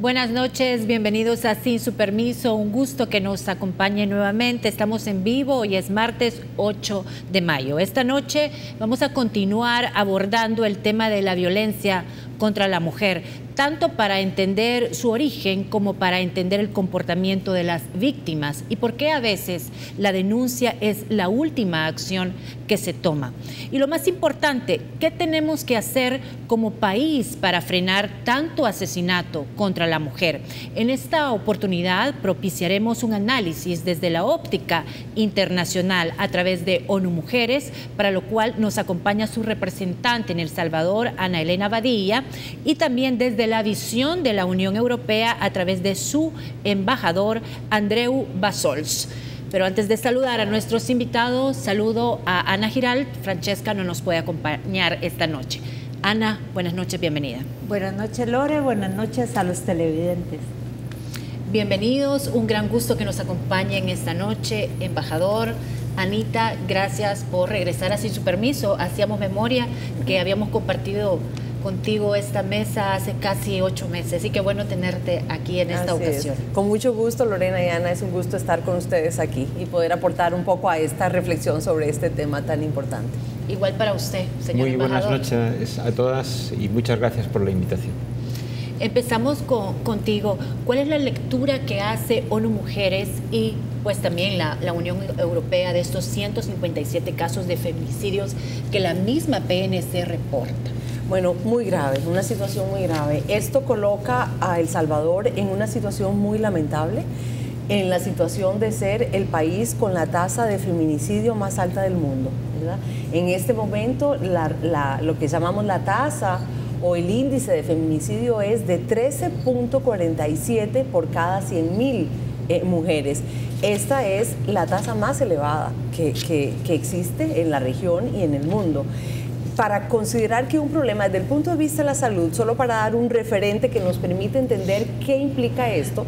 Buenas noches, bienvenidos a Sin Su Permiso, un gusto que nos acompañe nuevamente. Estamos en vivo, hoy es martes 8 de mayo. Esta noche vamos a continuar abordando el tema de la violencia contra la mujer, tanto para entender su origen como para entender el comportamiento de las víctimas y por qué a veces la denuncia es la última acción que se toma. Y lo más importante, ¿qué tenemos que hacer como país para frenar tanto asesinato contra la mujer? En esta oportunidad propiciaremos un análisis desde la óptica internacional a través de ONU Mujeres, para lo cual nos acompaña su representante en El Salvador, Ana Elena Badilla, y también desde la visión de la Unión Europea a través de su embajador, Andreu Bassols. Pero antes de saludar a nuestros invitados, saludo a Ana Giralt. Francesca no nos puede acompañar esta noche. Ana, buenas noches, bienvenida. Buenas noches, Lore, buenas noches a los televidentes. Bienvenidos, un gran gusto que nos acompañen esta noche, embajador. Anita, gracias por regresar a Sin Su Permiso. Hacíamos memoria que habíamos compartido contigo esta mesa hace casi 8 meses, así que bueno tenerte aquí en esta ocasión. Con mucho gusto, Lorena y Ana, es un gusto estar con ustedes aquí y poder aportar un poco a esta reflexión sobre este tema tan importante. Igual para usted, señor embajador. Muy buenas noches a todas y muchas gracias por la invitación. Empezamos contigo. ¿Cuál es la lectura que hace ONU Mujeres y pues también la Unión Europea de estos 157 casos de feminicidios que la misma PNC reporta? Bueno, muy grave, una situación muy grave. Esto coloca a El Salvador en una situación muy lamentable, en la situación de ser el país con la tasa de feminicidio más alta del mundo, ¿verdad? En este momento, lo que llamamos la tasa o el índice de feminicidio es de 13.47 por cada 100.000 mujeres. Esta es la tasa más elevada que existe en la región y en el mundo. Para considerar que un problema desde el punto de vista de la salud, solo para dar un referente que nos permite entender qué implica esto,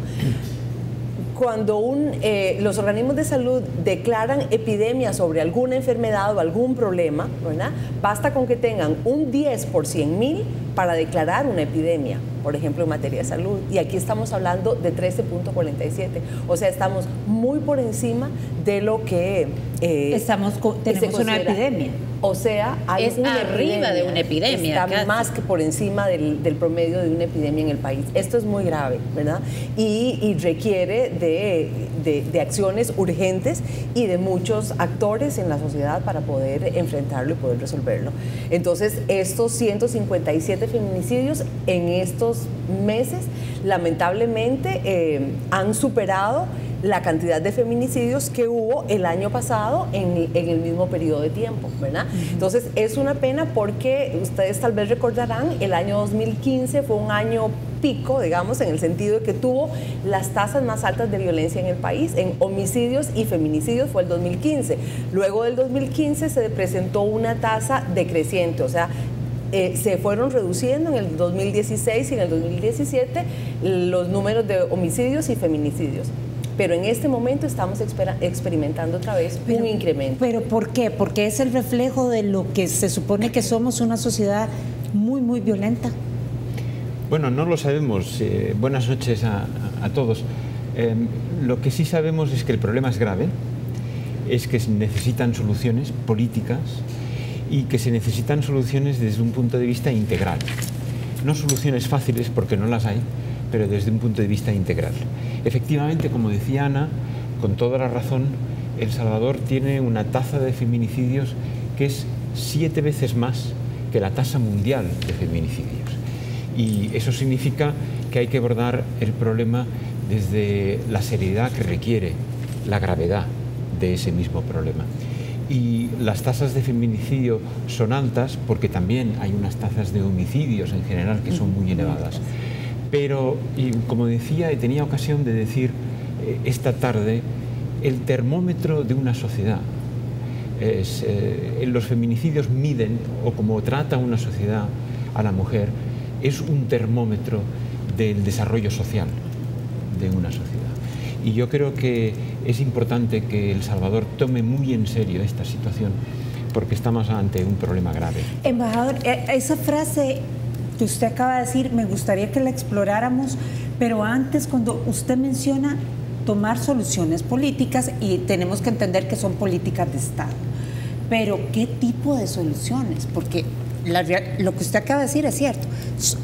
cuando los organismos de salud declaran epidemia sobre alguna enfermedad o algún problema, ¿verdad? Basta con que tengan un 10 por 100.000 para declarar una epidemia, por ejemplo, en materia de salud. Y aquí estamos hablando de 13.47. O sea, estamos muy por encima de lo que tenemos una epidemia. O sea, hay es arriba de una epidemia. Está casi más que por encima del promedio de una epidemia en el país. Esto es muy grave, ¿verdad? Y requiere de acciones urgentes y de muchos actores en la sociedad para poder enfrentarlo y poder resolverlo. Entonces, estos 157 feminicidios en estos meses, lamentablemente, han superado la cantidad de feminicidios que hubo el año pasado en el mismo periodo de tiempo, ¿verdad? Entonces, es una pena porque ustedes tal vez recordarán, el año 2015 fue un año pico, digamos, en el sentido de que tuvo las tasas más altas de violencia en el país, en homicidios y feminicidios fue el 2015. Luego del 2015 se presentó una tasa decreciente, o sea, se fueron reduciendo en el 2016 y en el 2017 los números de homicidios y feminicidios. Pero en este momento estamos experimentando otra vez un incremento. ¿Pero por qué? Porque es el reflejo de lo que se supone que somos, una sociedad muy, muy violenta. Bueno, no lo sabemos. Buenas noches a todos. Lo que sí sabemos es que el problema es grave, es que se necesitan soluciones políticas y que se necesitan soluciones desde un punto de vista integral. No soluciones fáciles, porque no las hay, pero desde un punto de vista integral. Efectivamente, como decía Ana, con toda la razón, El Salvador tiene una tasa de feminicidios que es 7 veces más que la tasa mundial de feminicidios. Y eso significa que hay que abordar el problema desde la seriedad que requiere, la gravedad de ese mismo problema. Y las tasas de feminicidio son altas porque también hay unas tasas de homicidios en general que son muy elevadas. Pero, y como decía y tenía ocasión de decir esta tarde, el termómetro de una sociedad, los feminicidios miden, o como trata una sociedad a la mujer, es un termómetro del desarrollo social de una sociedad. Y yo creo que es importante que El Salvador tome muy en serio esta situación, porque estamos ante un problema grave. Embajador, esa frase que usted acaba de decir, me gustaría que la exploráramos Pero antes, cuando usted menciona tomar soluciones políticas, y tenemos que entender que son políticas de Estado, pero ¿qué tipo de soluciones? Porque lo que usted acaba de decir es cierto.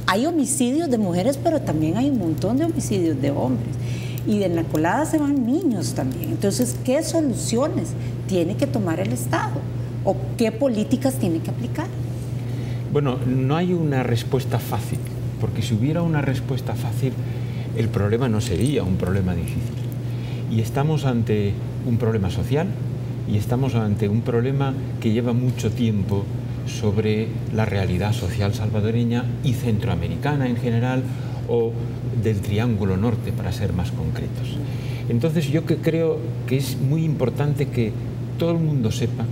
Hay homicidios de mujeres, pero también hay un montón de homicidios de hombres. Y de la colada se van niños también. Entonces, ¿qué soluciones tiene que tomar el Estado? ¿O qué políticas tiene que aplicar? Bueno, no hay una respuesta fácil, porque si hubiera una respuesta fácil, el problema no sería un problema difícil. Y estamos ante un problema social y estamos ante un problema que lleva mucho tiempo sobre la realidad social salvadoreña y centroamericana en general, o del Triángulo Norte, para ser más concretos. Entonces yo creo que es muy importante que todo el mundo sepa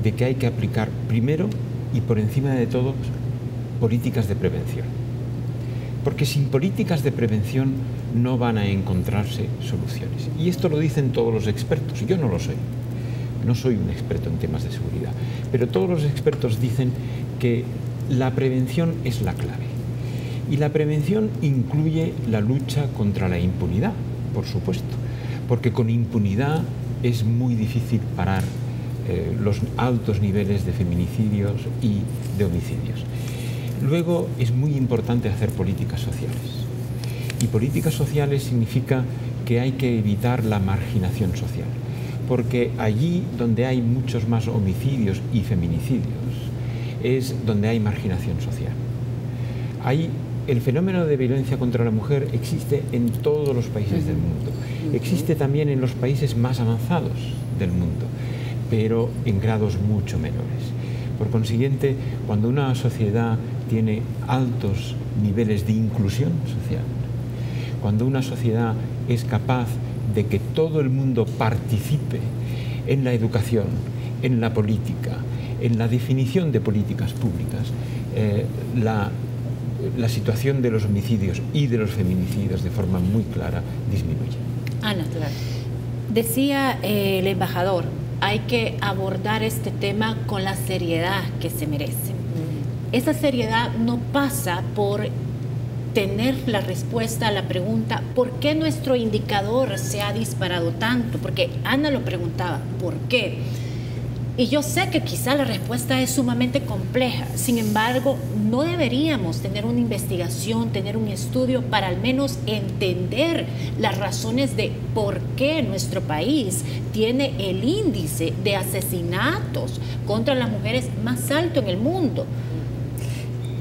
de que hay que aplicar primero y por encima de todo políticas de prevención. Porque sin políticas de prevención no van a encontrarse soluciones. Y esto lo dicen todos los expertos. Yo no lo soy. No soy un experto en temas de seguridad. Pero todos los expertos dicen que la prevención es la clave. Y la prevención incluye la lucha contra la impunidad, por supuesto. Porque con impunidad es muy difícil parar los altos niveles de feminicidios y de homicidios. Luego es muy importante hacer políticas sociales. Y políticas sociales significa que hay que evitar la marginación social. Porque allí donde hay muchos más homicidios y feminicidios es donde hay marginación social. El fenómeno de violencia contra la mujer existe en todos los países del mundo. Existe también en los países más avanzados del mundo, pero en grados mucho menores. Por consiguiente, cuando una sociedad tiene altos niveles de inclusión social, cuando una sociedad es capaz de que todo el mundo participe en la educación, en la política, en la definición de políticas públicas, la situación de los homicidios y de los feminicidios de forma muy clara disminuye. Ana, claro. Decía el embajador, hay que abordar este tema con la seriedad que se merece. Esa seriedad no pasa por tener la respuesta a la pregunta ¿por qué nuestro indicador se ha disparado tanto? Porque Ana lo preguntaba, ¿por qué? Y yo sé que quizá la respuesta es sumamente compleja, sin embargo, no deberíamos tener una investigación, tener un estudio para al menos entender las razones de por qué nuestro país tiene el índice de asesinatos contra las mujeres más alto en el mundo.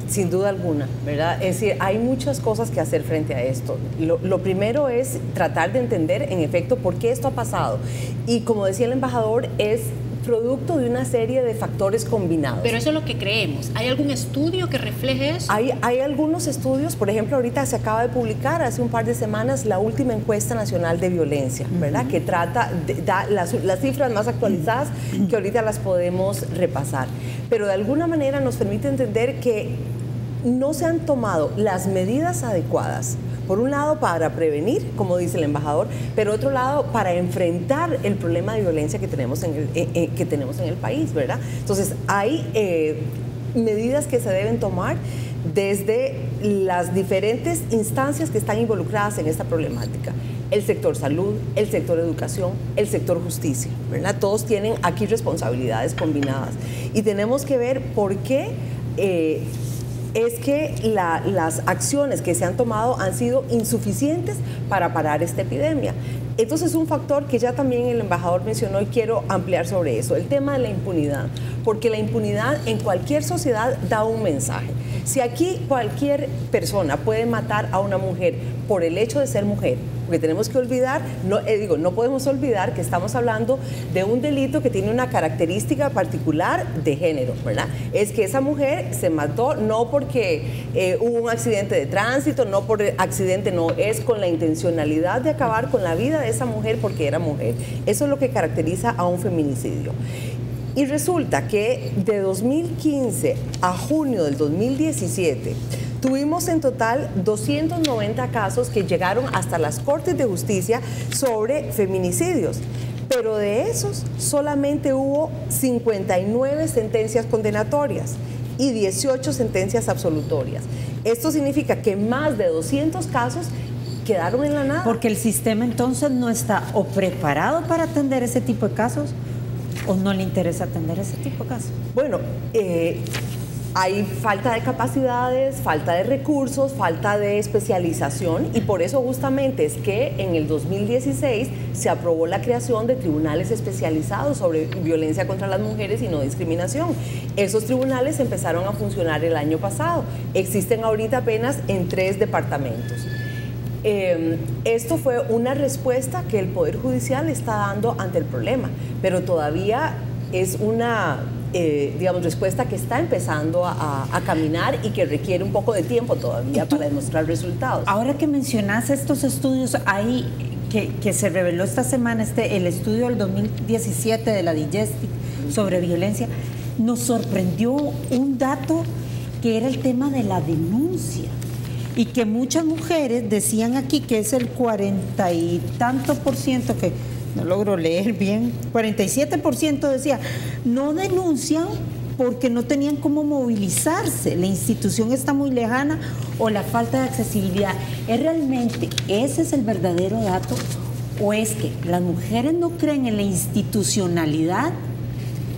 Sin duda alguna, ¿verdad? Es decir, hay muchas cosas que hacer frente a esto. Lo primero es tratar de entender, en efecto, por qué esto ha pasado. Y como decía el embajador, es producto de una serie de factores combinados. Pero eso es lo que creemos. ¿Hay algún estudio que refleje eso? Hay algunos estudios, por ejemplo, ahorita se acaba de publicar hace un par de semanas la última encuesta nacional de violencia, ¿verdad? Que da las cifras más actualizadas que ahorita las podemos repasar. Pero de alguna manera nos permite entender que no se han tomado las medidas adecuadas. Por un lado, para prevenir, como dice el embajador, pero otro lado, para enfrentar el problema de violencia que tenemos en el país, ¿verdad? Entonces, hay medidas que se deben tomar desde las diferentes instancias que están involucradas en esta problemática. El sector salud, el sector educación, el sector justicia, ¿verdad? Todos tienen aquí responsabilidades combinadas. Y tenemos que ver por qué es que las acciones que se han tomado han sido insuficientes para parar esta epidemia. Entonces, un factor que ya también el embajador mencionó y quiero ampliar sobre eso, el tema de la impunidad, porque la impunidad en cualquier sociedad da un mensaje. Si aquí cualquier persona puede matar a una mujer por el hecho de ser mujer, porque tenemos que olvidar, no podemos olvidar que estamos hablando de un delito que tiene una característica particular de género, ¿verdad? Es que esa mujer se mató no porque hubo un accidente de tránsito, no por accidente, no, es con la intencionalidad de acabar con la vida de esa mujer porque era mujer. Eso es lo que caracteriza a un feminicidio. Y resulta que de 2015 a junio del 2017 tuvimos en total 290 casos que llegaron hasta las Cortes de Justicia sobre feminicidios. Pero de esos solamente hubo 59 sentencias condenatorias y 18 sentencias absolutorias. Esto significa que más de 200 casos quedaron en la nada. Porque el sistema entonces no está o preparado para atender ese tipo de casos o no le interesa atender ese tipo de casos. Bueno, hay falta de capacidades, falta de recursos, falta de especialización, y por eso justamente es que en el 2016 se aprobó la creación de tribunales especializados sobre violencia contra las mujeres y no discriminación. Esos tribunales empezaron a funcionar el año pasado. Existen ahorita apenas en 3 departamentos. Esto fue una respuesta que el Poder Judicial está dando ante el problema, pero todavía es una respuesta que está empezando a caminar y que requiere un poco de tiempo todavía para demostrar resultados. Ahora que mencionas estos estudios, ahí que se reveló esta semana, el estudio del 2017 de la Digestic sobre violencia, nos sorprendió un dato que era el tema de la denuncia. Y que muchas mujeres decían aquí que es el 40 y tanto por ciento, que no logro leer bien, 47% decía, no denuncian porque no tenían cómo movilizarse, la institución está muy lejana o la falta de accesibilidad. ¿Es realmente ese es el verdadero dato o es que las mujeres no creen en la institucionalidad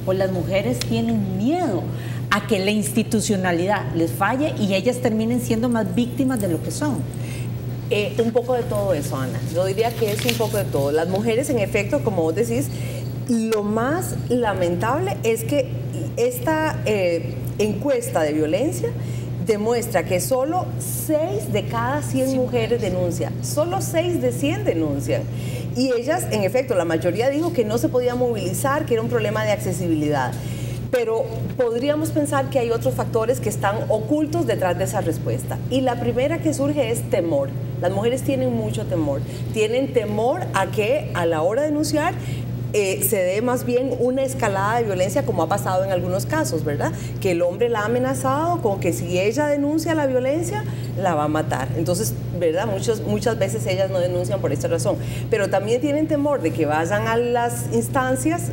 o las mujeres tienen miedo a que la institucionalidad les falle y ellas terminen siendo más víctimas de lo que son? Un poco de todo eso, Ana. Yo diría que es un poco de todo. Las mujeres, en efecto, como vos decís, lo más lamentable es que esta encuesta de violencia demuestra que solo 6 de cada 100 mujeres denuncian, solo 6 de 100 denuncian. Y ellas, en efecto, la mayoría dijo que no se podía movilizar, que era un problema de accesibilidad. Pero podríamos pensar que hay otros factores que están ocultos detrás de esa respuesta. Y la primera que surge es temor. Las mujeres tienen mucho temor. Tienen temor a que a la hora de denunciar se dé más bien una escalada de violencia, como ha pasado en algunos casos, ¿verdad? Que el hombre la ha amenazado con que si ella denuncia la violencia, la va a matar. Entonces, ¿verdad? Muchas veces ellas no denuncian por esta razón. Pero también tienen temor de que vayan a las instancias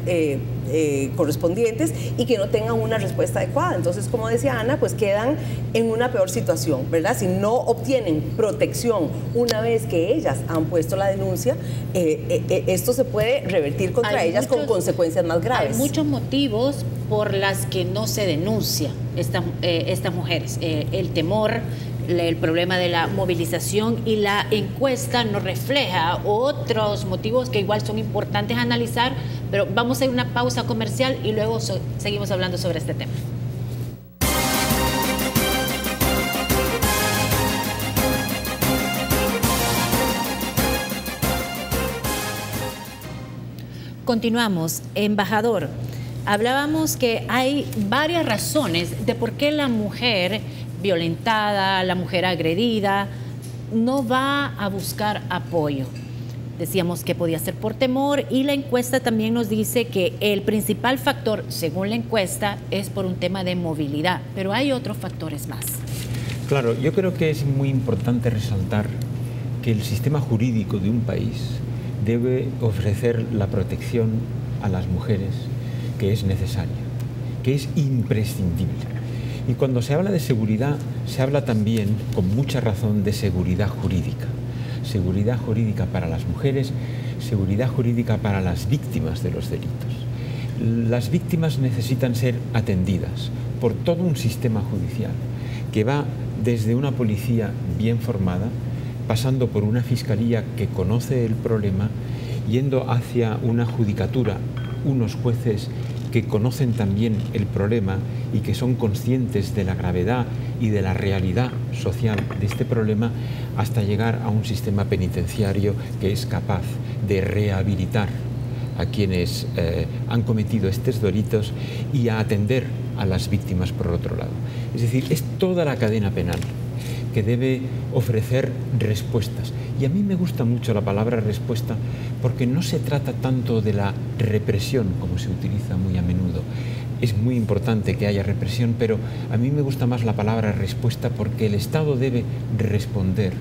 correspondientes y que no tengan una respuesta adecuada. Entonces, como decía Ana, pues quedan en una peor situación, ¿verdad? Si no obtienen protección una vez que ellas han puesto la denuncia, esto se puede revertir contra ellas con consecuencias más graves. Hay muchos motivos por las que no se denuncia estas mujeres. El temor, el problema de la movilización, y la encuesta nos refleja otros motivos que igual son importantes analizar, pero vamos a ir a una pausa comercial y luego seguimos hablando sobre este tema. Continuamos. Embajador, hablábamos que hay varias razones de por qué la mujer violentada, la mujer agredida, no va a buscar apoyo. Decíamos que podía ser por temor, y la encuesta también nos dice que el principal factor, según la encuesta, es por un tema de movilidad, pero hay otros factores más. Claro, yo creo que es muy importante resaltar que el sistema jurídico de un país debe ofrecer la protección a las mujeres que es necesaria, que es imprescindible. Y cuando se habla de seguridad, se habla también, con mucha razón, de seguridad jurídica. Seguridad jurídica para las mujeres, seguridad jurídica para las víctimas de los delitos. Las víctimas necesitan ser atendidas por todo un sistema judicial que va desde una policía bien formada, pasando por una fiscalía que conoce el problema, yendo hacia una judicatura, unos jueces que conocen también el problema y que son conscientes de la gravedad y de la realidad social de este problema, hasta llegar a un sistema penitenciario que es capaz de rehabilitar a quienes han cometido estos delitos y a atender a las víctimas por otro lado. Es decir, es toda la cadena penal que debe ofrecer respuestas. Y a mí me gusta mucho la palabra respuesta porque no se trata tanto de la represión como se utiliza muy a menudo. Es muy importante que haya represión, pero a mí me gusta más la palabra respuesta porque el Estado debe responder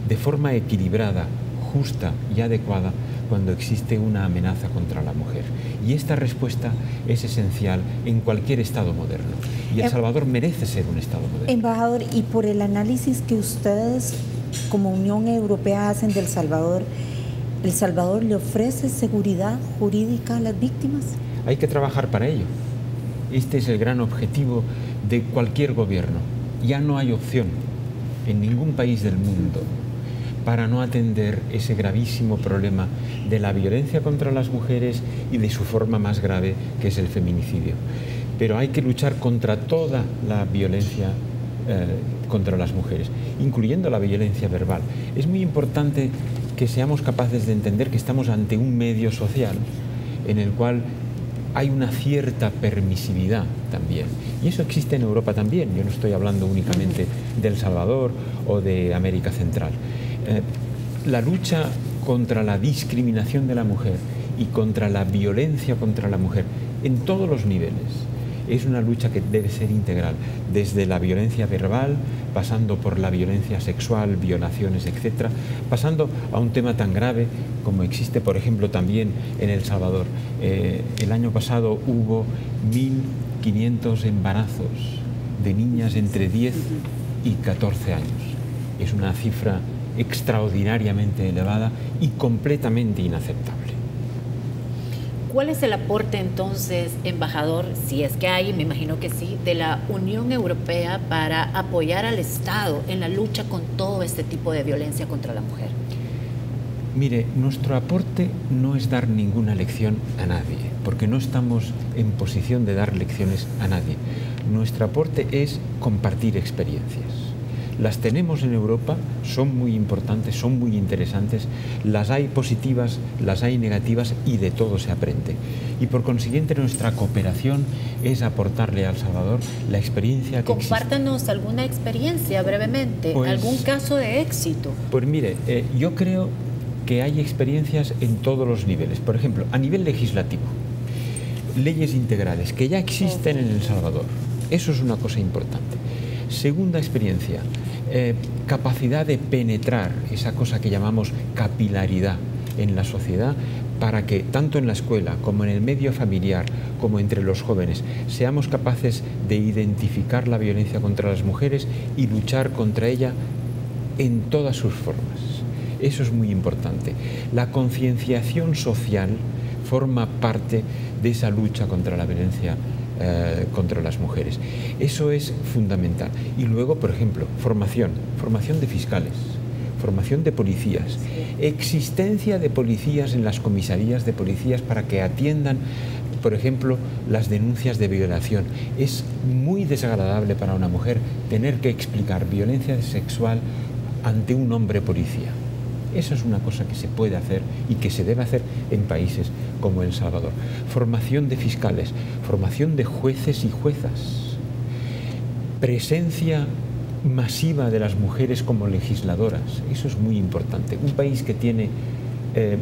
de forma equilibrada, justa y adecuada cuando existe una amenaza contra la mujer. Y esta respuesta es esencial en cualquier Estado moderno. Y El Salvador merece ser un Estado moderno. Embajador, y por el análisis que ustedes como Unión Europea hacen de El Salvador, ¿El Salvador le ofrece seguridad jurídica a las víctimas? Hay que trabajar para ello. Este es el gran objetivo de cualquier gobierno. Ya no hay opción en ningún país del mundo para no atender ese gravísimo problema de la violencia contra las mujeres y de su forma más grave, que es el feminicidio. Pero hay que luchar contra toda la violencia contra las mujeres, incluyendo la violencia verbal. Es muy importante que seamos capaces de entender que estamos ante un medio social en el cual hay una cierta permisividad también. Y eso existe en Europa también. Yo no estoy hablando únicamente de El Salvador o de América Central. La lucha contra la discriminación de la mujer y contra la violencia contra la mujer en todos los niveles es una lucha que debe ser integral, desde la violencia verbal, pasando por la violencia sexual, violaciones, etcétera, pasando a un tema tan grave como existe, por ejemplo, también en El Salvador. El año pasado hubo 1.500 embarazos de niñas entre 10 y 14 años. Es una cifra extraordinariamente elevada y completamente inaceptable. ¿Cuál es el aporte entonces, embajador, si es que hay, me imagino que sí, de la Unión Europea para apoyar al Estado en la lucha con todo este tipo de violencia contra la mujer? Mire, nuestro aporte no es dar ninguna lección a nadie, porque no estamos en posición de dar lecciones a nadie. Nuestro aporte es compartir experiencias. Las tenemos en Europa, son muy importantes, son muy interesantes, las hay positivas, las hay negativas y de todo se aprende. Y por consiguiente nuestra cooperación es aportarle a El Salvador la experiencia que Compártanos alguna experiencia brevemente, pues, algún caso de éxito. Pues mire, yo creo que hay experiencias en todos los niveles. Por ejemplo, a nivel legislativo, leyes integrales que ya existen en El Salvador. Eso es una cosa importante. Segunda experiencia, capacidad de penetrar, esa cosa que llamamos capilaridad en la sociedad, para que tanto en la escuela como en el medio familiar, como entre los jóvenes, seamos capaces de identificar la violencia contra las mujeres y luchar contra ella en todas sus formas. Eso es muy importante. La concienciación social forma parte de esa lucha contra la violencia contra las mujeres. Eso es fundamental. Y luego, por ejemplo, formación de fiscales, formación de policías, existencia de policías en las comisarías de policías para que atiendan, por ejemplo, las denuncias de violación. Es muy desagradable para una mujer tener que explicar violencia sexual ante un hombre policía. Eso es una cosa que se puede hacer y que se debe hacer en países como El Salvador. Formación de fiscales, formación de jueces y juezas, presencia masiva de las mujeres como legisladoras. Eso es muy importante. Un país que tiene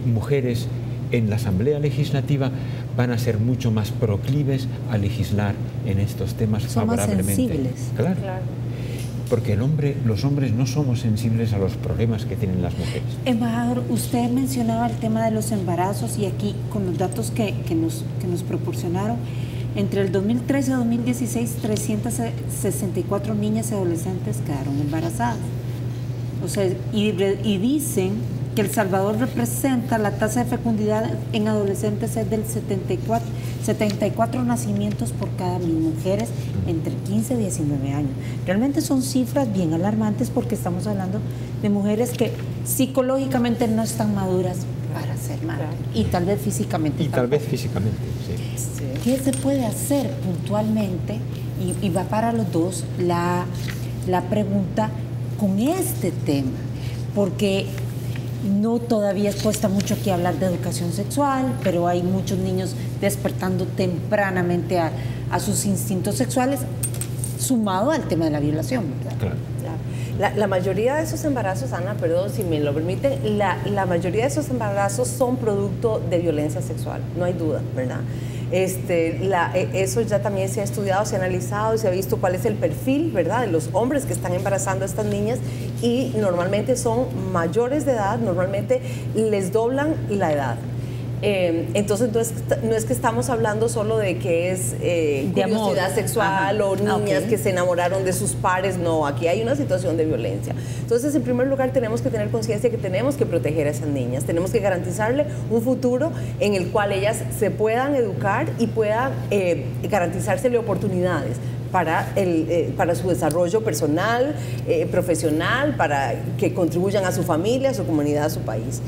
mujeres en la Asamblea Legislativa van a ser mucho más proclives a legislar en estos temas favorablemente. Son más sensibles. Claro. Porque los hombres no somos sensibles a los problemas que tienen las mujeres. Embajador, usted mencionaba el tema de los embarazos y aquí con los datos que nos proporcionaron, entre el 2013 y 2016, 364 niñas y adolescentes quedaron embarazadas. O sea, y dicen que El Salvador representa la tasa de fecundidad en adolescentes es del 74 nacimientos por cada 1.000 mujeres entre 15 y 19 años. Realmente son cifras bien alarmantes porque estamos hablando de mujeres que psicológicamente no están maduras para ser madres y tal vez físicamente. Y tal vez físicamente, sí. ¿Qué se puede hacer puntualmente? Y va para los dos la pregunta con este tema, porque no todavía cuesta mucho aquí hablar de educación sexual, pero hay muchos niños despertando tempranamente a sus instintos sexuales, sumado al tema de la violación, ¿verdad? Claro. La mayoría de esos embarazos, Ana, perdón si me lo permiten, la mayoría de esos embarazos son producto de violencia sexual, no hay duda, ¿verdad? Eso ya también se ha estudiado, se ha analizado, se ha visto cuál es el perfil, ¿verdad?, de los hombres que están embarazando a estas niñas y normalmente son mayores de edad, normalmente les doblan la edad. Entonces no es que estamos hablando solo de que es curiosidad sexual o niñas que se enamoraron de sus pares, no, aquí hay una situación de violencia. Entonces, en primer lugar, tenemos que tener conciencia que tenemos que proteger a esas niñas, tenemos que garantizarle un futuro en el cual ellas se puedan educar y puedan garantizársele oportunidades para su desarrollo personal, profesional, para que contribuyan a su familia, a su comunidad, a su país.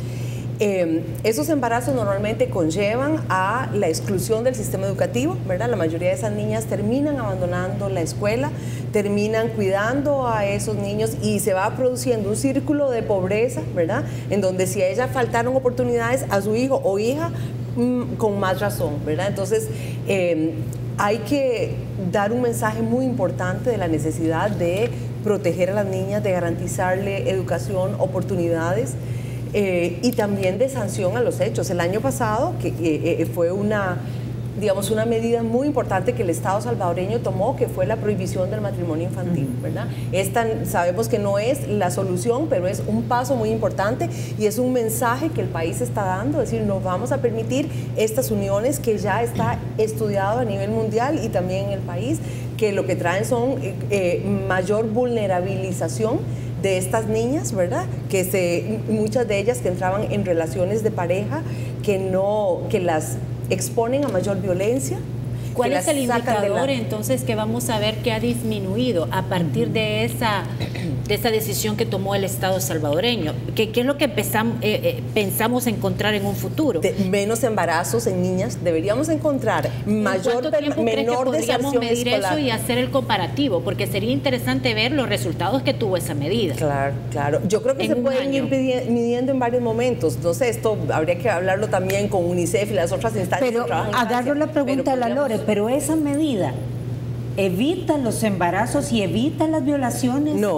Esos embarazos normalmente conllevan a la exclusión del sistema educativo, ¿verdad? La mayoría de esas niñas terminan abandonando la escuela, terminan cuidando a esos niños y se va produciendo un círculo de pobreza, ¿verdad? En donde si a ella faltaron oportunidades, a su hijo o hija, con más razón, ¿verdad? Entonces, hay que dar un mensaje muy importante de la necesidad de proteger a las niñas, de garantizarle educación, oportunidades, y también de sanción a los hechos. El año pasado, que fue una medida muy importante que el Estado salvadoreño tomó, que fue la prohibición del matrimonio infantil, ¿verdad? Sabemos que no es la solución, pero es un paso muy importante y es un mensaje que el país está dando, es decir, no vamos a permitir estas uniones que ya está estudiado a nivel mundial y también en el país, que lo que traen son mayor vulnerabilización de estas niñas, ¿verdad? Muchas de ellas que entraban en relaciones de pareja que las exponen a mayor violencia. ¿Cuál es el indicador entonces que vamos a ver que ha disminuido a partir de esa decisión que tomó el Estado salvadoreño? ¿Qué es lo que pensamos encontrar en un futuro? Menos embarazos en niñas. Deberíamos encontrar menor podríamos medir escolar? Eso y hacer el comparativo, porque sería interesante ver los resultados que tuvo esa medida. Claro. Yo creo que se pueden ir midiendo en varios momentos. Entonces, esto habría que hablarlo también con UNICEF y las otras instancias. Pero agarro la pregunta de la Lore. Pero esa medida evita los embarazos y evita las violaciones. No.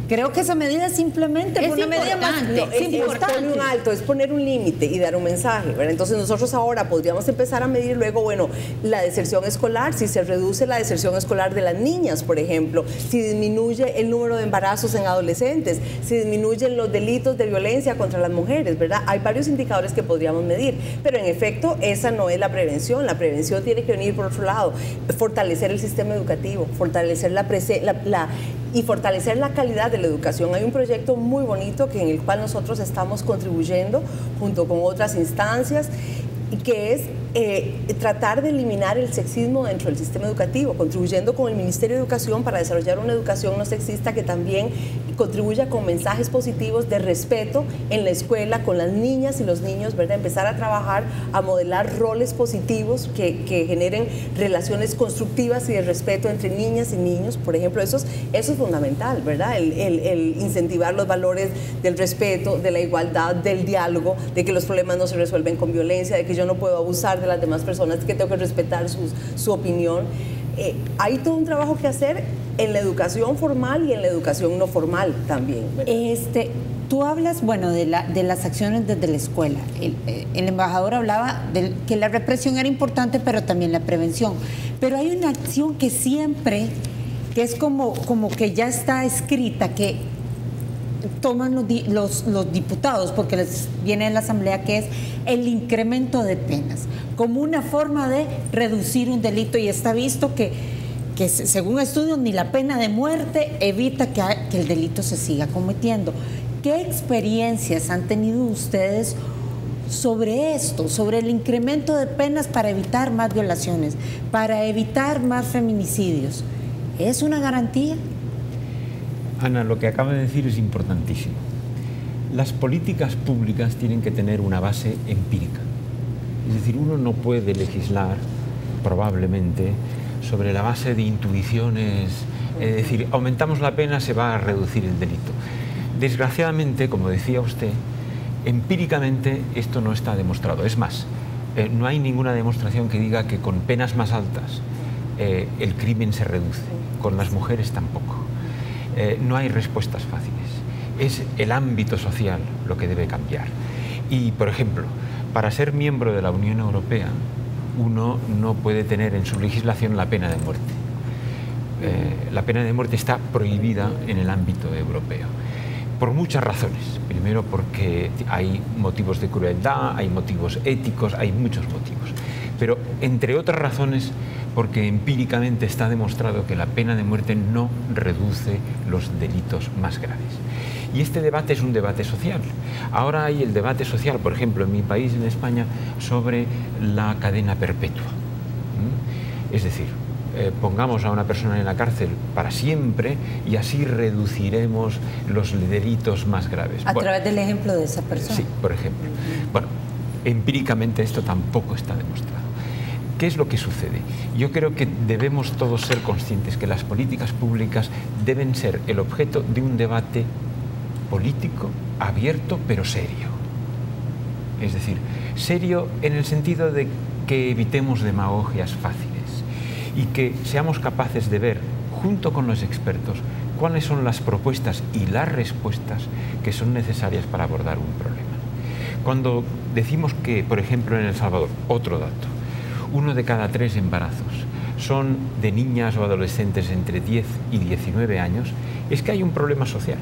Creo que esa medida simplemente es una medida importante. Es poner un límite y dar un mensaje, ¿verdad? Entonces nosotros ahora podríamos empezar a medir luego, la deserción escolar, si se reduce la deserción escolar de las niñas, por ejemplo, si disminuye el número de embarazos en adolescentes, si disminuyen los delitos de violencia contra las mujeres, ¿verdad? Hay varios indicadores que podríamos medir, pero en efecto esa no es la prevención. La prevención tiene que venir por otro lado, fortalecer el sistema educativo, fortalecer y fortalecer la calidad de la educación. Hay un proyecto muy bonito en el cual nosotros estamos contribuyendo junto con otras instancias, que es tratar de eliminar el sexismo dentro del sistema educativo, contribuyendo con el Ministerio de Educación para desarrollar una educación no sexista que también contribuya con mensajes positivos de respeto en la escuela, con las niñas y los niños, ¿verdad? Empezar a trabajar, a modelar roles positivos que generen relaciones constructivas y de respeto entre niñas y niños, por ejemplo. Eso es fundamental, ¿verdad? El incentivar los valores del respeto, de la igualdad, del diálogo, de que los problemas no se resuelven con violencia, de que yo no puedo abusar de las demás personas, que tengo que respetar su opinión. Hay todo un trabajo que hacer en la educación formal y en la educación no formal también, ¿verdad? Tú hablas, de las acciones desde la escuela. El embajador hablaba de que la represión era importante, pero también la prevención. Pero hay una acción que es como que ya está escrita, que toman los diputados, porque les viene en la Asamblea, que es el incremento de penas, como una forma de reducir un delito, y está visto que según estudios ni la pena de muerte evita que el delito se siga cometiendo. ¿Qué experiencias han tenido ustedes sobre esto, sobre el incremento de penas para evitar más violaciones, para evitar más feminicidios? ¿Es una garantía? Ana, lo que acaba de decir es importantísimo. Las políticas públicas tienen que tener una base empírica. Es decir, uno no puede legislar, probablemente, sobre la base de intuiciones, es decir, aumentamos la pena, se va a reducir el delito. Desgraciadamente, como decía usted, empíricamente esto no está demostrado. Es más, no hay ninguna demostración que diga que con penas más altas el crimen se reduce. Con las mujeres tampoco. No hay respuestas fáciles. Es el ámbito social lo que debe cambiar. Y, por ejemplo, para ser miembro de la Unión Europea, uno no puede tener en su legislación la pena de muerte. La pena de muerte está prohibida en el ámbito europeo. por muchas razones. Primero porque hay motivos de crueldad, hay motivos éticos, hay muchos motivos. Pero entre otras razones porque empíricamente está demostrado que la pena de muerte no reduce los delitos más graves. Y este debate es un debate social. Ahora hay el debate social, por ejemplo, en mi país, en España, sobre la cadena perpetua. Es decir, pongamos a una persona en la cárcel para siempre y así reduciremos los delitos más graves. A través del ejemplo de esa persona. Sí, por ejemplo. Bueno, empíricamente esto tampoco está demostrado. ¿Qué es lo que sucede? Yo creo que debemos todos ser conscientes que las políticas públicas deben ser el objeto de un debate político, abierto, pero serio. Es decir, serio en el sentido de que evitemos demagogias fáciles y que seamos capaces de ver, junto con los expertos, cuáles son las propuestas y las respuestas que son necesarias para abordar un problema. Cuando decimos que, por ejemplo, en El Salvador, otro dato, 1 de cada 3 embarazos son de niñas o adolescentes entre 10 y 19 años, es que hay un problema social.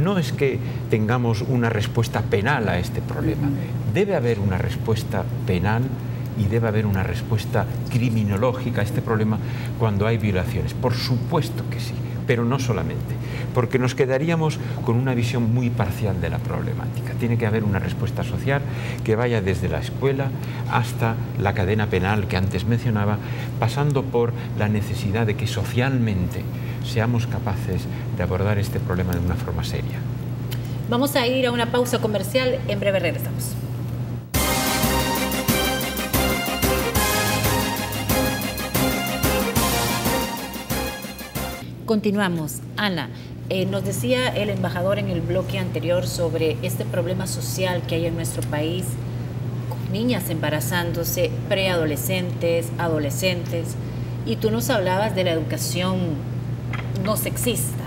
No es que tengamos una respuesta penal a este problema. Debe haber una respuesta penal y debe haber una respuesta criminológica a este problema cuando hay violaciones. Por supuesto que sí, pero no solamente, porque nos quedaríamos con una visión muy parcial de la problemática. Tiene que haber una respuesta social que vaya desde la escuela hasta la cadena penal que antes mencionaba, pasando por la necesidad de que socialmente seamos capaces de abordar este problema de una forma seria. Vamos a ir a una pausa comercial, en breve regresamos. Continuamos. Ana, nos decía el embajador en el bloque anterior sobre este problema social que hay en nuestro país, con niñas embarazándose, preadolescentes, adolescentes, y tú nos hablabas de la educación no sexista.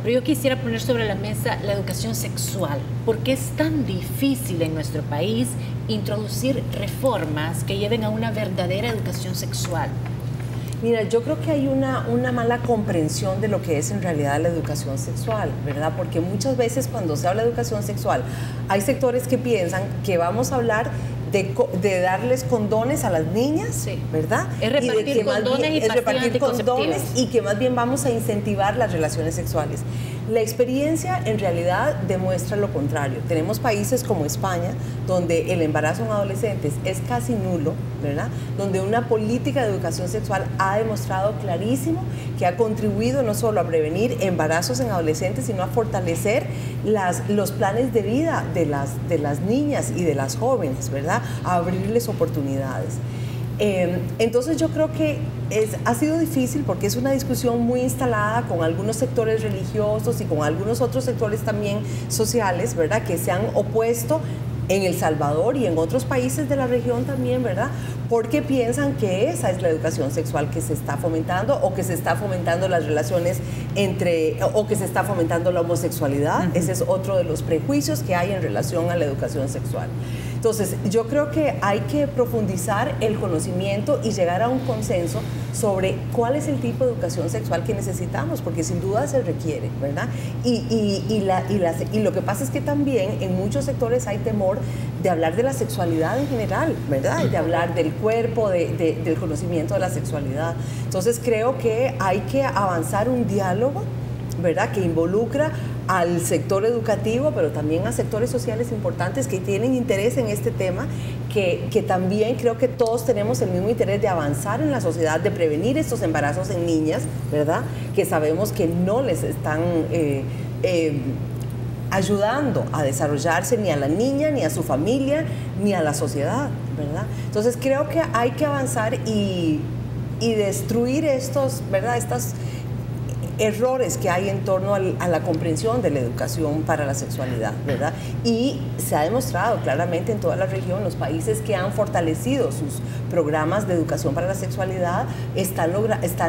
Pero yo quisiera poner sobre la mesa la educación sexual. ¿Por qué es tan difícil en nuestro país introducir reformas que lleven a una verdadera educación sexual? Mira, yo creo que hay una mala comprensión de lo que es en realidad la educación sexual, ¿verdad? Porque muchas veces cuando se habla de educación sexual, hay sectores que piensan que vamos a hablar de darles condones a las niñas, sí, ¿verdad? Es repartir condones y pastillas condones y que más bien vamos a incentivar las relaciones sexuales. La experiencia en realidad demuestra lo contrario. Tenemos países como España, donde el embarazo en adolescentes es casi nulo, ¿verdad? Donde una política de educación sexual ha demostrado clarísimo que ha contribuido no solo a prevenir embarazos en adolescentes, sino a fortalecer los planes de vida de las niñas y de las jóvenes, ¿verdad? A abrirles oportunidades. Entonces yo creo que ha sido difícil porque es una discusión muy instalada con algunos sectores religiosos y con algunos otros sectores también sociales, ¿verdad? Que se han opuesto en El Salvador y en otros países de la región también, ¿verdad? Porque piensan que esa es la educación sexual que se está fomentando o que se está fomentando las relaciones o que se está fomentando la homosexualidad. Ese es otro de los prejuicios que hay en relación a la educación sexual. Entonces, yo creo que hay que profundizar el conocimiento y llegar a un consenso sobre cuál es el tipo de educación sexual que necesitamos, porque sin duda se requiere, ¿verdad? Y lo que pasa es que también en muchos sectores hay temor de hablar de la sexualidad en general, ¿verdad? De hablar del cuerpo, del conocimiento de la sexualidad. Entonces, creo que hay que avanzar un diálogo, ¿verdad? Que involucra al sector educativo, pero también a sectores sociales importantes que tienen interés en este tema, que también creo que todos tenemos el mismo interés de avanzar en la sociedad, de prevenir estos embarazos en niñas, ¿verdad? Que sabemos que no les están ayudando a desarrollarse ni a la niña, ni a su familia, ni a la sociedad, ¿verdad? Entonces creo que hay que avanzar y destruir estos, ¿verdad? Estas errores que hay en torno a la comprensión de la educación para la sexualidad, ¿verdad? Y se ha demostrado claramente en toda la región, los países que han fortalecido sus programas de educación para la sexualidad están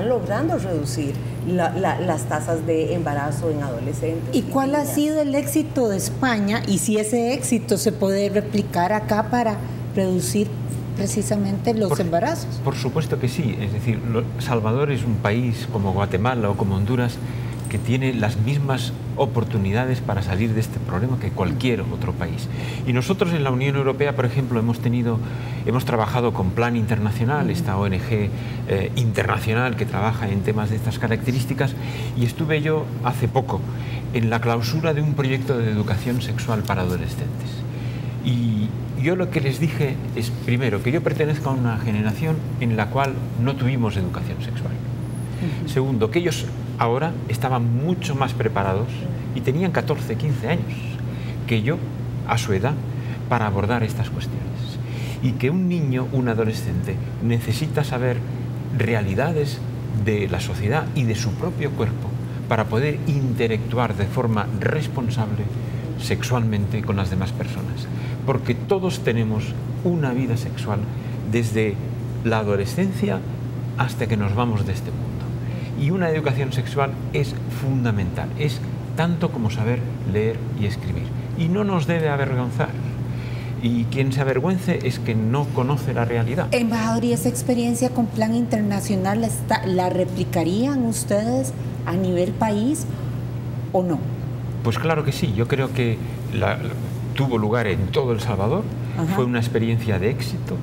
logrando reducir las tasas de embarazo en adolescentes. ¿Y cuál ha sido el éxito de España? Y si ese éxito se puede replicar acá para reducir precisamente los embarazos. Por supuesto que sí, es decir, Salvador es un país como Guatemala o como Honduras que tiene las mismas oportunidades para salir de este problema que cualquier otro país. Y nosotros en la Unión Europea, por ejemplo, hemos trabajado con Plan Internacional, esta ONG internacional que trabaja en temas de estas características, y estuve yo hace poco en la clausura de un proyecto de educación sexual para adolescentes. Y yo lo que les dije es, primero, que yo pertenezco a una generación en la cual no tuvimos educación sexual. Segundo, que ellos ahora estaban mucho más preparados y tenían 14, 15 años que yo a su edad para abordar estas cuestiones. Y que un niño, un adolescente, necesita saber realidades de la sociedad y de su propio cuerpo para poder interactuar de forma responsable sexualmente con las demás personas. Porque todos tenemos una vida sexual desde la adolescencia hasta que nos vamos de este mundo. Y una educación sexual es fundamental, es tanto como saber leer y escribir. Y no nos debe avergonzar. Y quien se avergüence es que no conoce la realidad. Embajador, ¿y esa experiencia con Plan Internacional la replicarían ustedes a nivel país o no? Pues claro que sí. Yo creo que tuvo lugar en todo El Salvador. Ajá. Fue una experiencia de éxito.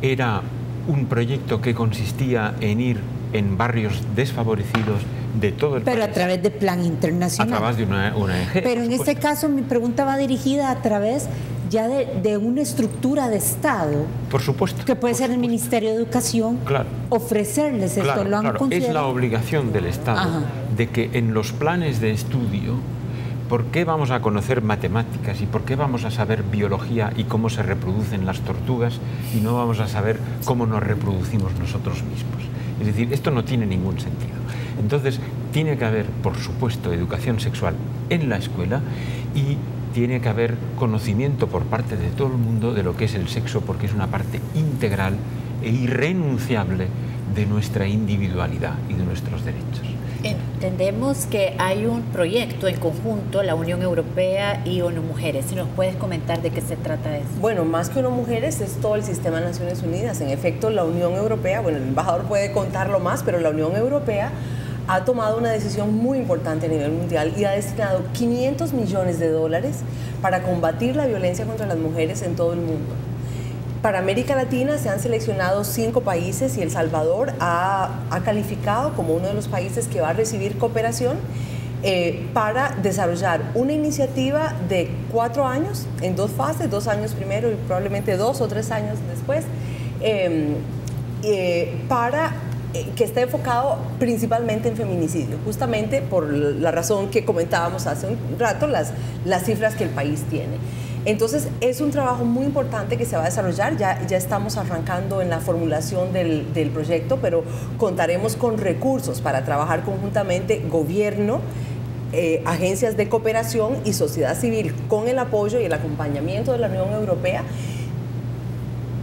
Era un proyecto que consistía en ir en barrios desfavorecidos de todo el país. Pero a través de Plan Internacional. A través de una ONG. Pero en este caso mi pregunta va dirigida a través ya de una estructura de Estado. Por supuesto. Que puede ser el Ministerio de Educación. Claro. Ofrecerles esto. ¿Lo han considerado? Es la obligación del Estado. Ajá. De que en los planes de estudio, ¿por qué vamos a conocer matemáticas y por qué vamos a saber biología y cómo se reproducen las tortugas y no vamos a saber cómo nos reproducimos nosotros mismos? Es decir, esto no tiene ningún sentido. Entonces, tiene que haber, por supuesto, educación sexual en la escuela y tiene que haber conocimiento por parte de todo el mundo de lo que es el sexo, porque es una parte integral e irrenunciable de nuestra individualidad y de nuestros derechos. Entendemos que hay un proyecto en conjunto, la Unión Europea y ONU Mujeres. Si nos puedes comentar de qué se trata eso. Bueno, más que ONU Mujeres es todo el sistema de Naciones Unidas. En efecto, la Unión Europea, bueno, el embajador puede contarlo más, pero la Unión Europea ha tomado una decisión muy importante a nivel mundial y ha destinado $500 millones para combatir la violencia contra las mujeres en todo el mundo. Para América Latina se han seleccionado 5 países y El Salvador ha calificado como uno de los países que va a recibir cooperación para desarrollar una iniciativa de 4 años, en 2 fases, 2 años primero y probablemente 2 o 3 años después, que está enfocado principalmente en feminicidio, justamente por la razón que comentábamos hace un rato, las cifras que el país tiene. Entonces, es un trabajo muy importante que se va a desarrollar. Ya estamos arrancando en la formulación del proyecto, pero contaremos con recursos para trabajar conjuntamente gobierno, agencias de cooperación y sociedad civil, con el apoyo y el acompañamiento de la Unión Europea,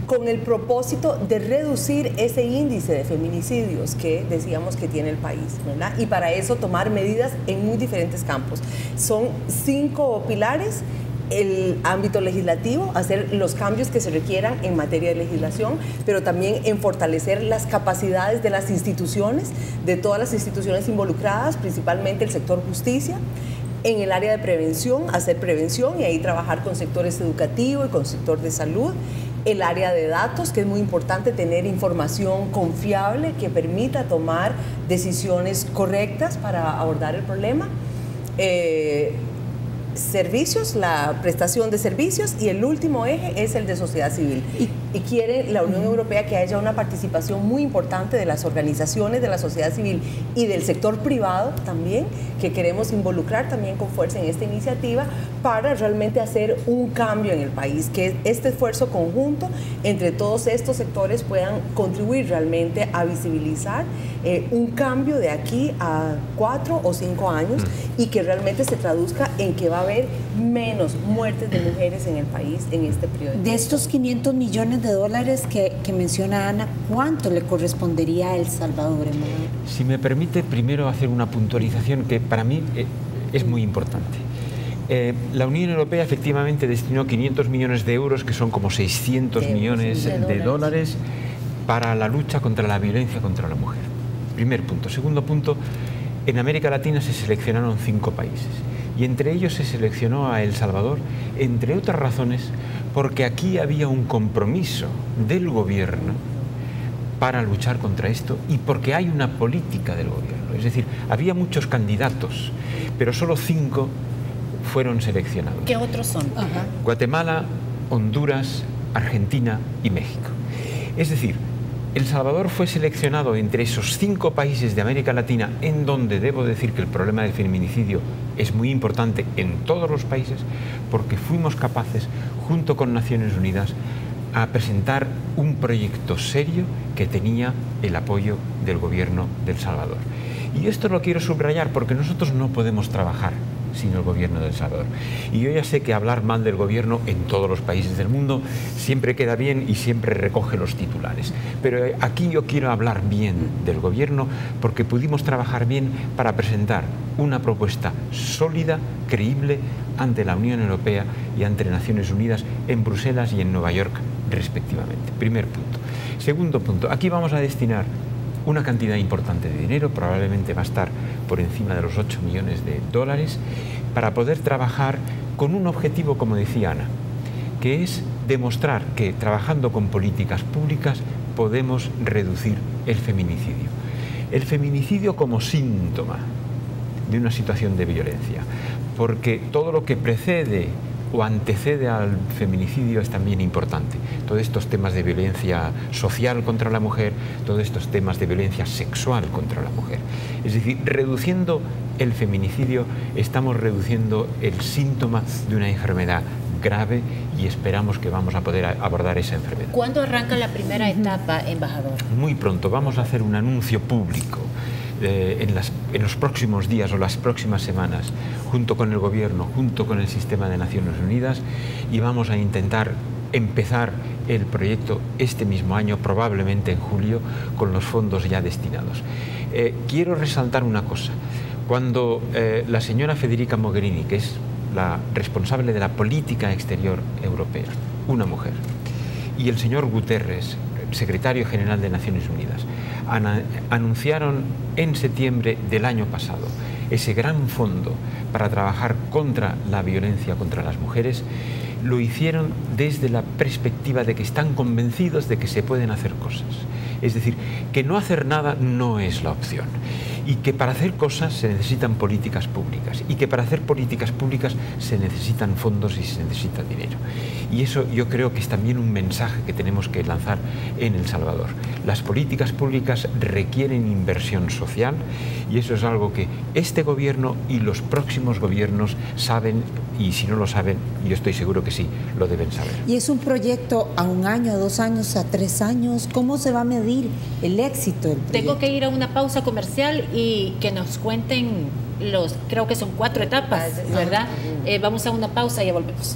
con el propósito de reducir ese índice de feminicidios que decíamos que tiene el país, ¿verdad? Y para eso tomar medidas en muy diferentes campos. Son 5 pilares. El ámbito legislativo, hacer los cambios que se requieran en materia de legislación, pero también en fortalecer las capacidades de las instituciones, de todas las instituciones involucradas, principalmente el sector justicia. En el área de prevención, hacer prevención y ahí trabajar con sectores educativos y con sector de salud. El área de datos, que es muy importante tener información confiable que permita tomar decisiones correctas para abordar el problema. Servicios, la prestación de servicios, y el último eje es el de sociedad civil. Y quiere la Unión Europea que haya una participación muy importante de las organizaciones de la sociedad civil y del sector privado también, que queremos involucrar también con fuerza en esta iniciativa para realmente hacer un cambio en el país, que este esfuerzo conjunto entre todos estos sectores puedan contribuir realmente a visibilizar un cambio de aquí a 4 o 5 años y que realmente se traduzca en que va a haber menos muertes de mujeres en el país en este periodo. De estos $500 millones que menciona Ana, ¿cuánto le correspondería a El Salvador, embajador? Si me permite, primero hacer una puntualización que para mí es muy importante. La Unión Europea efectivamente destinó 500 millones de euros, que son como 600 millones de dólares, para la lucha contra la violencia contra la mujer. Primer punto. Segundo punto, en América Latina se seleccionaron 5 países. y entre ellos se seleccionó a El Salvador, entre otras razones, porque aquí había un compromiso del gobierno para luchar contra esto y porque hay una política del gobierno. Es decir, había muchos candidatos, pero solo 5 fueron seleccionados. ¿Qué otros son? Guatemala, Honduras, Argentina y México. Es decir, El Salvador fue seleccionado entre esos 5 países de América Latina, en donde debo decir que el problema del feminicidio es muy importante en todos los países, porque fuimos capaces, junto con Naciones Unidas, a presentar un proyecto serio que tenía el apoyo del gobierno de El Salvador. Y esto lo quiero subrayar porque nosotros no podemos trabajar sin el gobierno de El Salvador. Y yo ya sé que hablar mal del gobierno en todos los países del mundo siempre queda bien y siempre recoge los titulares. Pero aquí yo quiero hablar bien del gobierno porque pudimos trabajar bien para presentar una propuesta sólida, creíble, ante la Unión Europea y ante Naciones Unidas en Bruselas y en Nueva York, respectivamente. Primer punto. Segundo punto, aquí vamos a destinar una cantidad importante de dinero, probablemente va a estar por encima de los 8 millones de dólares, para poder trabajar con un objetivo, como decía Ana, que es demostrar que trabajando con políticas públicas podemos reducir el feminicidio. El feminicidio como síntoma de una situación de violencia, porque todo lo que precede o antecede al feminicidio es también importante. Todos estos temas de violencia social contra la mujer, todos estos temas de violencia sexual contra la mujer. Es decir, reduciendo el feminicidio, estamos reduciendo el síntoma de una enfermedad grave y esperamos que vamos a poder abordar esa enfermedad. ¿Cuándo arranca la primera etapa, embajador? Muy pronto, vamos a hacer un anuncio público en los próximos días o las próximas semanas, junto con el gobierno, junto con el sistema de Naciones Unidas, y vamos a intentar empezar el proyecto este mismo año, probablemente en julio, con los fondos ya destinados. Quiero resaltar una cosa. Cuando la señora Federica Mogherini, que es la responsable de la política exterior europea, una mujer, y el señor Guterres, secretario general de Naciones Unidas, anunciaron en septiembre del año pasado ese gran fondo para trabajar contra la violencia contra las mujeres, lo hicieron desde la perspectiva de que están convencidos de que se pueden hacer cosas. Es decir, que no hacer nada no es la opción, y que para hacer cosas se necesitan políticas públicas, y que para hacer políticas públicas se necesitan fondos y se necesita dinero. Y eso yo creo que es también un mensaje que tenemos que lanzar en El Salvador. Las políticas públicas requieren inversión social, y eso es algo que este gobierno y los próximos gobiernos saben, y si no lo saben, yo estoy seguro que sí, lo deben saber. ¿Y es un proyecto a 1 año, a 2 años, a 3 años? ¿Cómo se va a medir el éxito del proyecto? Tengo que ir a una pausa comercial y que nos cuenten creo que son 4 etapas, ¿verdad? Vamos a una pausa y ya volvemos.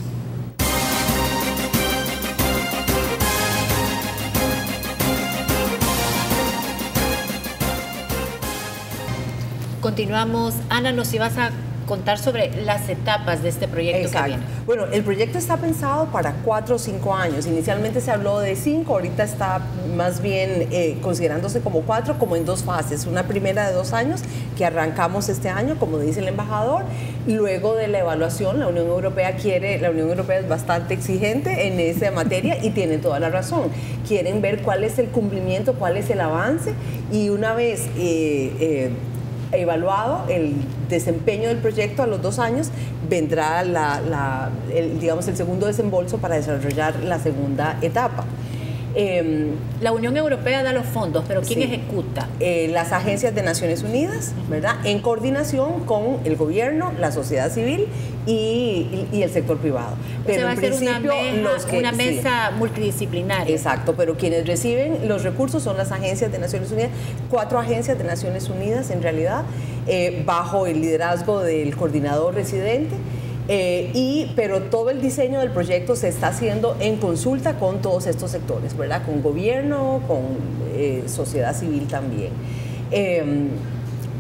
Continuamos. Ana, nos ibas a contar sobre las etapas de este proyecto. Exacto. Que viene. Bueno, el proyecto está pensado para 4 o 5 años. Inicialmente se habló de 5, ahorita está más bien considerándose como 4, como en 2 fases. Una primera de 2 años que arrancamos este año, como dice el embajador. Luego de la evaluación, la Unión Europea es bastante exigente en esa materia y tiene toda la razón. Quieren ver cuál es el cumplimiento, cuál es el avance, y una vez evaluado el desempeño del proyecto a los 2 años, vendrá el segundo desembolso para desarrollar la segunda etapa. La Unión Europea da los fondos, pero ¿quién Sí. ejecuta? Las agencias de Naciones Unidas, ¿verdad? En coordinación con el gobierno, la sociedad civil y el sector privado. Pero Se va a en hacer principio, una mesa multidisciplinaria. Exacto, pero quienes reciben los recursos son las agencias de Naciones Unidas, 4 agencias de Naciones Unidas en realidad, bajo el liderazgo del coordinador residente. Pero todo el diseño del proyecto se está haciendo en consulta con todos estos sectores, ¿verdad? Con gobierno, con sociedad civil también.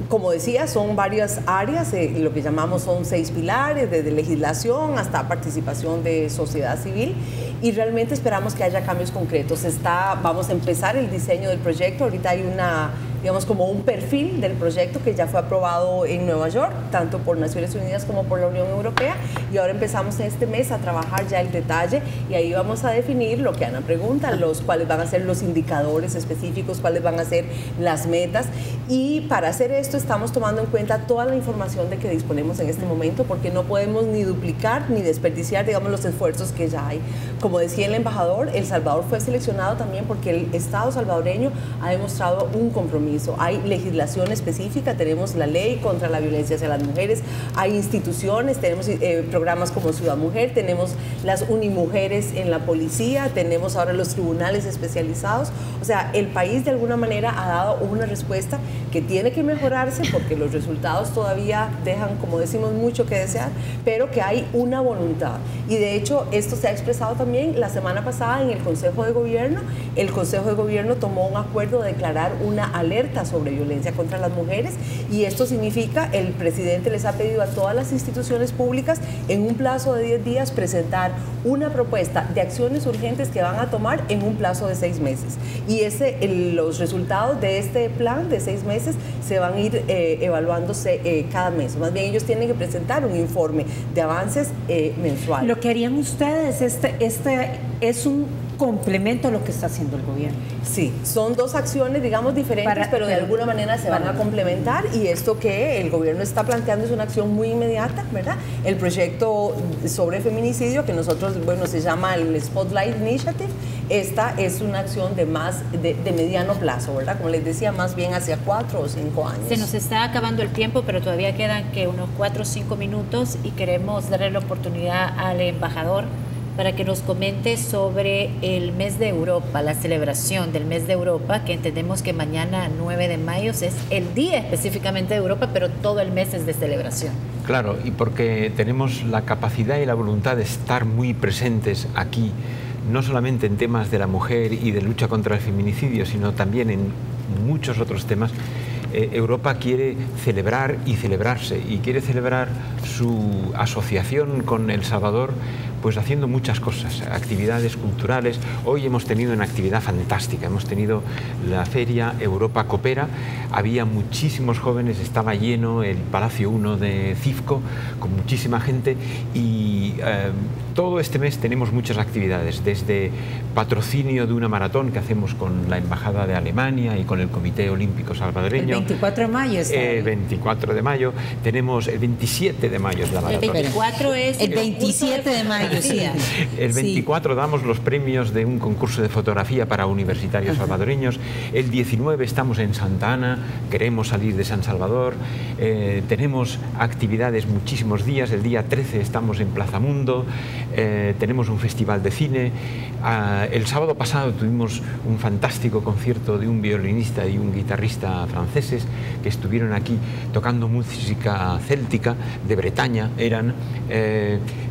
Como decía, son varias áreas, lo que llamamos son 6 pilares, desde legislación hasta participación de sociedad civil, y realmente esperamos que haya cambios concretos. Vamos a empezar el diseño del proyecto, ahorita hay una digamos, como un perfil del proyecto que ya fue aprobado en Nueva York, tanto por Naciones Unidas como por la Unión Europea, y ahora empezamos en este mes a trabajar ya el detalle, y ahí vamos a definir lo que Ana pregunta, cuáles van a ser los indicadores específicos, cuáles van a ser las metas, y para hacer esto estamos tomando en cuenta toda la información de que disponemos en este momento, porque no podemos ni duplicar ni desperdiciar, digamos, los esfuerzos que ya hay. Como decía el embajador, El Salvador fue seleccionado también porque el Estado salvadoreño ha demostrado un compromiso. Hay legislación específica, tenemos la ley contra la violencia hacia las mujeres, hay instituciones, tenemos programas como Ciudad Mujer, tenemos las Unimujeres en la policía, tenemos ahora los tribunales especializados. O sea, el país de alguna manera ha dado una respuesta que tiene que mejorarse porque los resultados todavía dejan, como decimos, mucho que desear, pero que hay una voluntad. Y de hecho, esto se ha expresado también la semana pasada en el Consejo de Gobierno. El Consejo de Gobierno tomó un acuerdo de declarar una alerta sobre violencia contra las mujeres, y esto significa, el presidente les ha pedido a todas las instituciones públicas en un plazo de 10 días presentar una propuesta de acciones urgentes que van a tomar en un plazo de 6 meses. Y los resultados de este plan de 6 meses se van a ir evaluándose cada mes. Más bien, ellos tienen que presentar un informe de avances mensual. Lo que harían ustedes, es un complemento a lo que está haciendo el gobierno. Sí, son dos acciones, digamos, diferentes, pero de alguna manera se van a complementar, y esto que el gobierno está planteando es una acción muy inmediata, ¿verdad? El proyecto sobre feminicidio, que nosotros, bueno, se llama el Spotlight Initiative, esta es una acción de mediano plazo, ¿verdad? Como les decía, más bien hacia 4 o 5 años. Se nos está acabando el tiempo, pero todavía quedan unos 4 o 5 minutos, y queremos darle la oportunidad al embajador para que nos comente sobre el mes de Europa, la celebración del mes de Europa, que entendemos que mañana 9 de mayo es el día específicamente de Europa, pero todo el mes es de celebración. Claro, y porque tenemos la capacidad y la voluntad de estar muy presentes aquí, no solamente en temas de la mujer y de lucha contra el feminicidio, sino también en muchos otros temas. Europa quiere celebrar y celebrarse, y quiere celebrar su asociación con El Salvador, pues haciendo muchas cosas, actividades culturales. Hoy hemos tenido una actividad fantástica, hemos tenido la feria Europa Coopera, había muchísimos jóvenes, estaba lleno el Palacio 1 de Cifco, con muchísima gente, y todo este mes tenemos muchas actividades, desde patrocinio de una maratón que hacemos con la Embajada de Alemania y con el Comité Olímpico Salvadoreño. El 24 de mayo está. El 24 de mayo, tenemos el 27 de mayo es la maratón. El 24 es el 27 de mayo. Sí. El 24 damos los premios de un concurso de fotografía para universitarios salvadoreños. El 19 estamos en Santa Ana, queremos salir de San Salvador. Tenemos actividades muchísimos días. El día 13 estamos en Plaza Mundo. Tenemos un festival de cine. El sábado pasado tuvimos un fantástico concierto de un violinista y un guitarrista franceses que estuvieron aquí tocando música céltica de Bretaña.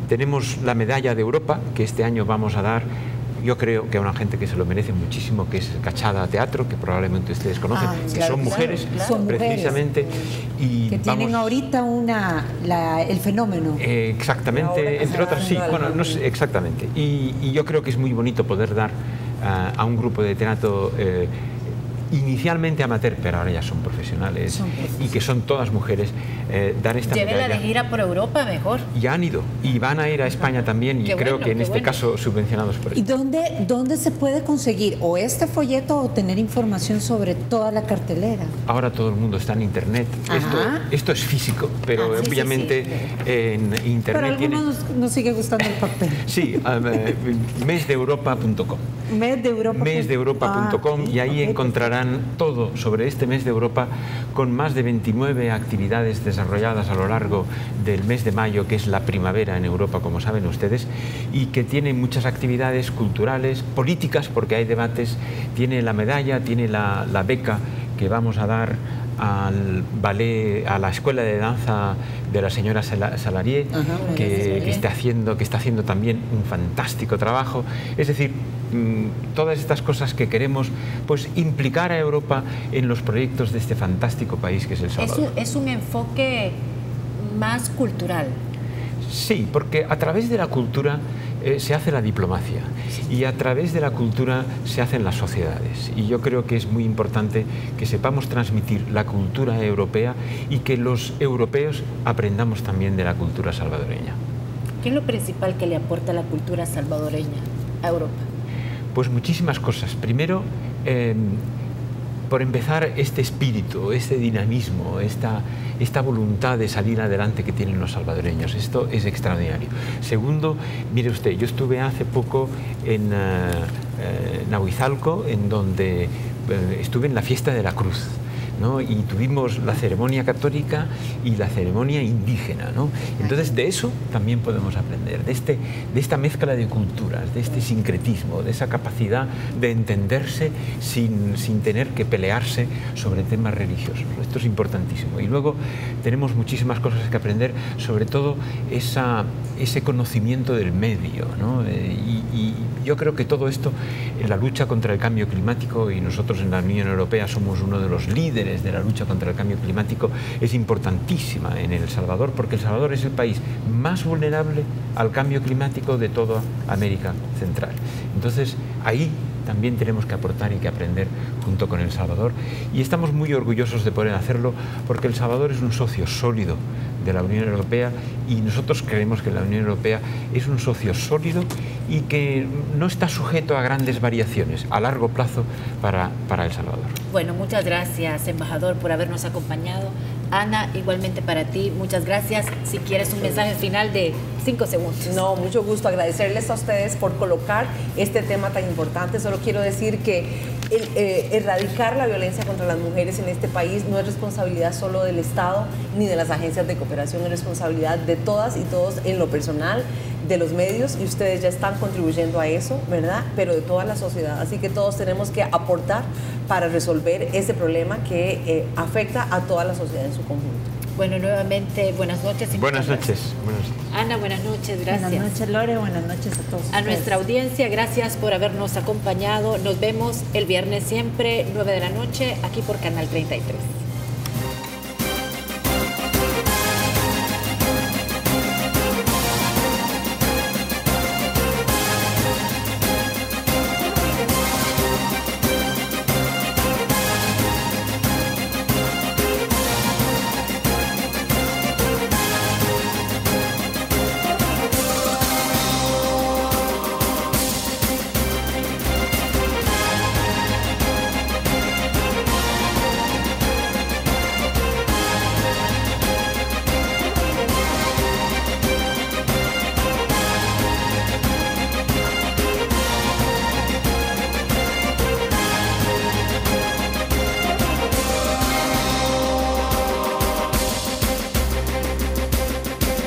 Tenemos la medalla de Europa, que este año vamos a dar, yo creo que a una gente que se lo merece muchísimo, que es Cachada Teatro, que probablemente ustedes conocen, que son mujeres, precisamente. Y que tienen ahorita el fenómeno. Exactamente, entre otras, sí, bueno, no sé, exactamente. Y yo creo que es muy bonito poder dar a un grupo de teatro inicialmente amateur, pero ahora ya son profesionales, y que son todas mujeres, dar esta medalla. Llévela de gira por Europa mejor. Ya han ido y van a ir a España también, y creo que en este caso subvencionados por ¿Y dónde se puede conseguir o este folleto o tener información sobre toda la cartelera? Ahora todo el mundo está en internet. Esto es físico, pero obviamente en internet. Pero a algunos nos sigue gustando el papel. Sí, mesdeeuropa.com. Mesdeeuropa.com, y ahí encontrarán todo sobre este mes de Europa, con más de 29 actividades desarrolladas a lo largo del mes de mayo, que es la primavera en Europa, como saben ustedes, y que tiene muchas actividades culturales, políticas, porque hay debates. Tiene la medalla, tiene la beca que vamos a dar al ballet, a la escuela de danza de la señora Salarié, que está haciendo también un fantástico trabajo. Es decir, todas estas cosas que queremos, pues, implicar a Europa en los proyectos de este fantástico país que es El Salvador. Es un enfoque más cultural. Sí, porque a través de la cultura se hace la diplomacia y a través de la cultura se hacen las sociedades. Y yo creo que es muy importante que sepamos transmitir la cultura europea y que los europeos aprendamos también de la cultura salvadoreña. ¿Qué es lo principal que le aporta la cultura salvadoreña a Europa? Pues muchísimas cosas. Primero, por empezar, este espíritu, este dinamismo, esta voluntad de salir adelante que tienen los salvadoreños. Esto es extraordinario. Segundo, mire usted, yo estuve hace poco en Nahuizalco, en donde estuve en la fiesta de la Cruz, ¿no? Y tuvimos la ceremonia católica y la ceremonia indígena, ¿no? Entonces de eso también podemos aprender, de esta mezcla de culturas, de este sincretismo, de esa capacidad de entenderse sin tener que pelearse sobre temas religiosos. Esto es importantísimo. Y luego tenemos muchísimas cosas que aprender, sobre todo ese conocimiento del medio, ¿no? Y yo creo que todo esto en la lucha contra el cambio climático, y nosotros en la Unión Europea somos uno de los líderes de la lucha contra el cambio climático, es importantísima en El Salvador, porque El Salvador es el país más vulnerable al cambio climático de toda América Central. Entonces, ahí también tenemos que aportar y que aprender junto con El Salvador, y estamos muy orgullosos de poder hacerlo, porque El Salvador es un socio sólido de la Unión Europea, y nosotros creemos que la Unión Europea es un socio sólido y que no está sujeto a grandes variaciones a largo plazo para El Salvador. Bueno, muchas gracias, embajador, por habernos acompañado. Ana, igualmente para ti, muchas gracias. Si quieres un mensaje final de 5 segundos. No, mucho gusto, agradecerles a ustedes por colocar este tema tan importante. Solo quiero decir que erradicar la violencia contra las mujeres en este país no es responsabilidad solo del Estado ni de las agencias de cooperación, es responsabilidad de todas y todos en lo personal, de los medios, y ustedes ya están contribuyendo a eso, ¿verdad? Pero de toda la sociedad. Así que todos tenemos que aportar para resolver ese problema que afecta a toda la sociedad en su conjunto. Bueno, nuevamente, buenas noches. Y buenas noches. Ana, buenas noches, gracias. Buenas noches, Lore, buenas noches a todos. A nuestra audiencia, gracias por habernos acompañado. Nos vemos el viernes siempre, 9 de la noche, aquí por Canal 33.